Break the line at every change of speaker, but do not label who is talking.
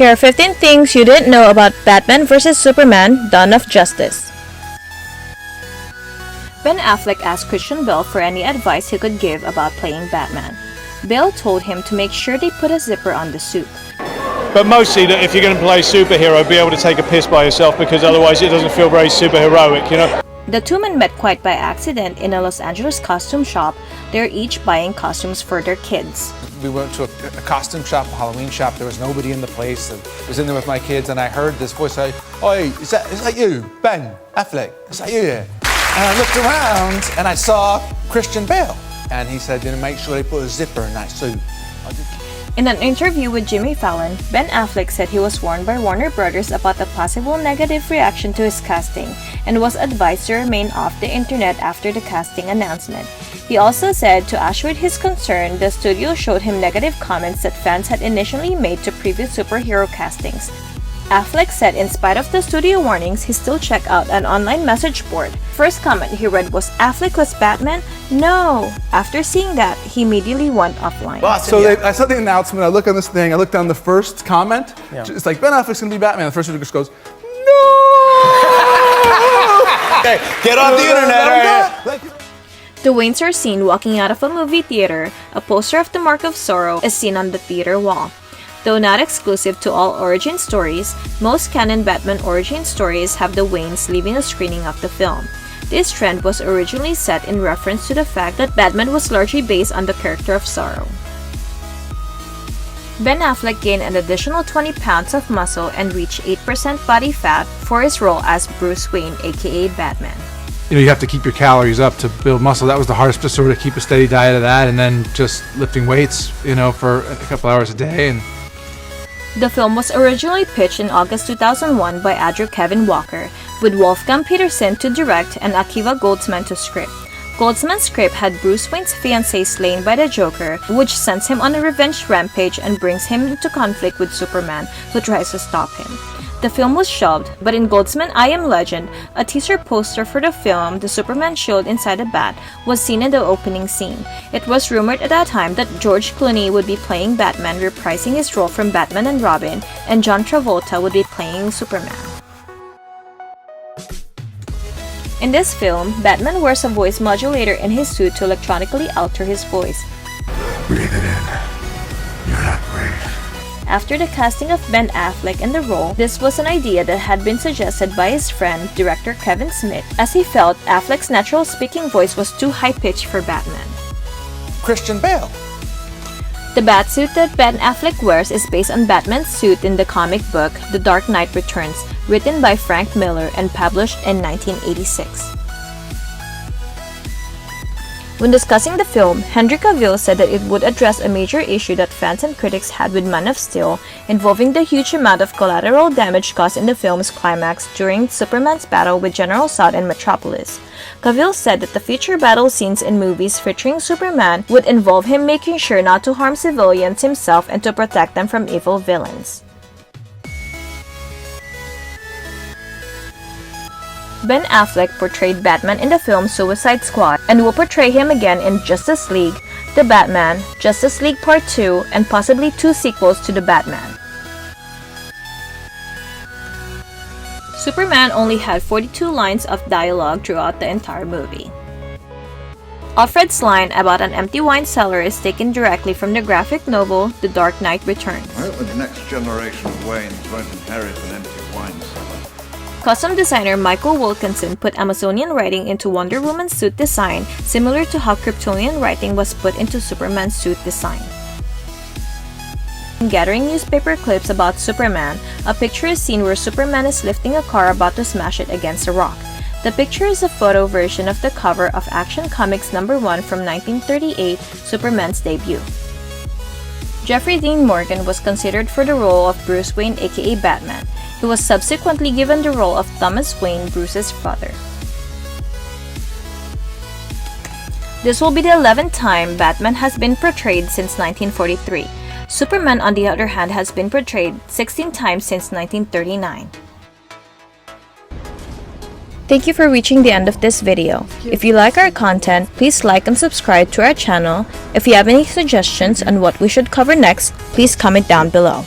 Here are 15 things you didn't know about Batman vs. Superman: Dawn of Justice. Ben Affleck asked Christian Bale for any advice he could give about playing Batman. Bale told him to make sure they put a zipper on the suit.
But mostly that if you're going to play a superhero, be able to take a piss by yourself, because otherwise it doesn't feel very superheroic, you know?
The two men met quite by accident in a Los Angeles costume shop. They're each buying costumes for their kids.
We went to a costume shop, a Halloween shop. There was nobody in the place. I was in there with my kids, and I heard this voice say, "Oi, is that you, Ben Affleck? Is that you here?" And I looked around, and I saw Christian Bale. And he said, make sure they put a zipper in that suit.
In an interview with Jimmy Fallon, Ben Affleck said he was warned by Warner Brothers about a possible negative reaction to his casting and was advised to remain off the internet after the casting announcement. He also said to assuage his concern, the studio showed him negative comments that fans had initially made to previous superhero castings. Affleck said in spite of the studio warnings, he still checked out an online message board. First comment he read was, "Affleck was Batman? No!" After seeing that, he immediately went offline.
So I saw the announcement, I look on this thing, I look down the first comment, it's like, Ben Affleck's gonna be Batman. The first one just goes, "No!"
Hey, get off the internet, alright?
The Waynes are seen walking out of a movie theater. A poster of the Mark of Sorrow is seen on the theater wall. Though not exclusive to all origin stories, most canon Batman origin stories have the Waynes leaving a screening of the film. This trend was originally set in reference to the fact that Batman was largely based on the character of Sorrow. Ben Affleck gained an additional 20 pounds of muscle and reached 8% body fat for his role as Bruce Wayne, aka Batman.
You have to keep your calories up to build muscle. That was the hardest, to sort of keep a steady diet of that, and then just lifting weights, for a couple hours a day. And
the film was originally pitched in August 2001 by Andrew Kevin Walker, with Wolfgang Petersen to direct and Akiva Goldsman to script. Goldsman's script had Bruce Wayne's fiancée slain by the Joker, which sends him on a revenge rampage and brings him into conflict with Superman, who tries to stop him. The film was shelved, but in Goldsman's I Am Legend, a teaser poster for the film, the Superman shield inside a bat, was seen in the opening scene. It was rumored at that time that George Clooney would be playing Batman, reprising his role from Batman and Robin, and John Travolta would be playing Superman. In this film, Batman wears a voice modulator in his suit to electronically alter his voice.
Breathe it in. You're not brave.
After the casting of Ben Affleck in the role, this was an idea that had been suggested by his friend, director Kevin Smith, as he felt Affleck's natural speaking voice was too high-pitched for Batman.
Christian Bale.
The batsuit that Ben Affleck wears is based on Batman's suit in the comic book The Dark Knight Returns, written by Frank Miller and published in 1986. When discussing the film, Henry Cavill said that it would address a major issue that fans and critics had with Man of Steel, involving the huge amount of collateral damage caused in the film's climax during Superman's battle with General Zod in Metropolis. Cavill said that the future battle scenes in movies featuring Superman would involve him making sure not to harm civilians himself and to protect them from evil villains. Ben Affleck portrayed Batman in the film Suicide Squad and will portray him again in Justice League, The Batman, Justice League Part 2, and possibly 2 sequels to The Batman. Superman only had 42 lines of dialogue throughout the entire movie. Alfred's line about an empty wine cellar is taken directly from the graphic novel The Dark Knight Returns.
I hope the next generation of Waynes won't inherit an empty wine cellar.
Costume designer Michael Wilkinson put Amazonian writing into Wonder Woman's suit design, similar to how Kryptonian writing was put into Superman's suit design. Gathering newspaper clips about Superman, a picture is seen where Superman is lifting a car about to smash it against a rock. The picture is a photo version of the cover of Action Comics #1 from 1938, Superman's debut. Jeffrey Dean Morgan was considered for the role of Bruce Wayne, aka Batman. He was subsequently given the role of Thomas Wayne, Bruce's brother. This will be the 11th time Batman has been portrayed since 1943. Superman, on the other hand, has been portrayed 16 times since 1939. Thank you for reaching the end of this video. If you like our content, please like and subscribe to our channel. If you have any suggestions on what we should cover next, please comment down below.